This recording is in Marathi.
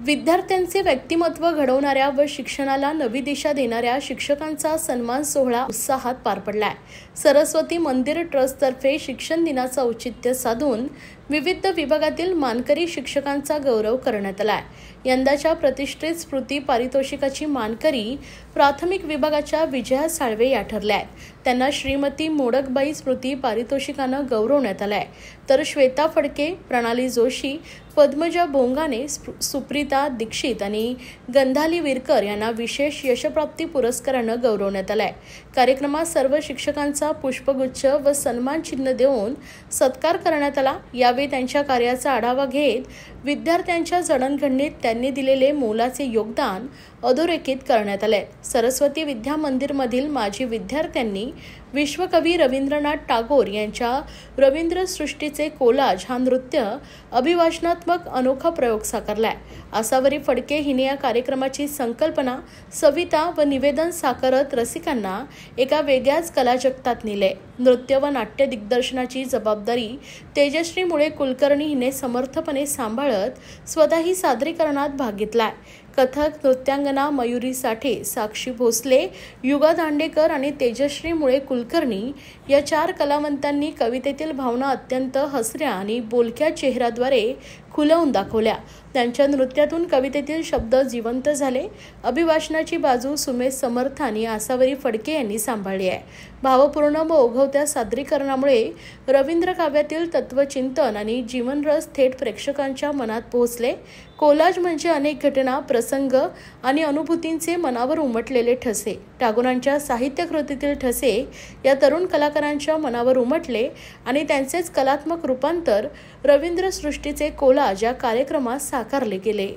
विद्यार्थ्यांचे व्यक्तिमत्व घडवणाऱ्या व शिक्षणाला नवी दिशा देणाऱ्या शिक्षकांचा सन्मान सोहळा उत्साहात पार पडलाय। सरस्वती मंदिर ट्रस्टतर्फे शिक्षण दिनाचं औचित्य साधून विविध विभागातील मानकरी शिक्षकांचा गौरव करण्यात आलाय। यंदाच्या प्रतिष्ठित स्मृती पारितोषिकाची मानकरी प्राथमिक विभागाच्या विजया साळवे या ठरल्या आहेत। त्यांना श्रीमती मोडकबाई स्मृती पारितोषिकानं गौरवण्यात आलंय, तर श्वेता फडके, प्रणाली जोशी, पद्मजा बोंगाने, सुप्रीता दीक्षित आणि गंधाली विरकर यांना विशेष यशप्राप्ती पुरस्कारानं गौरवण्यात आलंय। कार्यक्रमात सर्व शिक्षकांचा पुष्पगुच्छ व सन्मान चिन्ह देऊन सत्कार करण्यात आला। यावेळी त्यांच्या कार्याचा आढावा घेत विद्यार्थ्यांच्या जडणघडणीत त्यांनी दिलेले मोलाचे योगदान अधोरेखित करण्यात आले। सरस्वती विद्या मंदिरमधील माजी विद्यार्थ्यांनी विश्वकवी रवींद्रनाथ टागोर यांच्या रवींद्र सृष्टीचे कोलाज हा नृत्य अभिवाचनात्मक अनोखा प्रयोग साकारलाय। आसावरी फडके हिने या कार्यक्रमाची संकल्पना, सविता व निवेदन साकारत रसिकांना एका वेगळ्याच कला जगतात नेले। नृत्य व नाट्य दिग्दर्शनाची जबाबदारी तेजश्री मुळे कुलकर्णी हिने समर्थपणे सांभाळत स्वतःही सादरीकरणात भाग घेतलाय। कथक नृत्यांगना मयुरी साठे, साक्षी भोसले, युगा दांडेकर आणि तेजश्री मुळे कुलकर्णी या 4 कलावंतांनी कवितेतील भावना अत्यंत हसऱ्या आणि बोलक्या चेहऱ्याद्वारे खुलवून दाखवल्या। त्यांच्या नृत्यातून कवितेतील शब्द जिवंत झाले। अभिवाचनाची बाजू सुमेश समर्थ आणि आसावरी फडके यांनी सांभाळली आहे। भावपूर्ण व ओघवत्या सादरीकरणामुळे रवींद्र काव्यातील तत्वचिंतन आणि जीवनरस थेट प्रेक्षकांच्या मनात पोहोचले। कोलाज म्हणजे अनेक घटना, प्रसंग आणि अनुभूतींचे मनावर उमटलेले ठसे। टागोरांच्या साहित्य कृतीतील ठसे या तरुण कलाकारांच्या मनावर उमटले आणि त्यांचेच कलात्मक रूपांतर रवींद्र सृष्टीचे कोलाज या कार्यक्रमात साकारले गेले।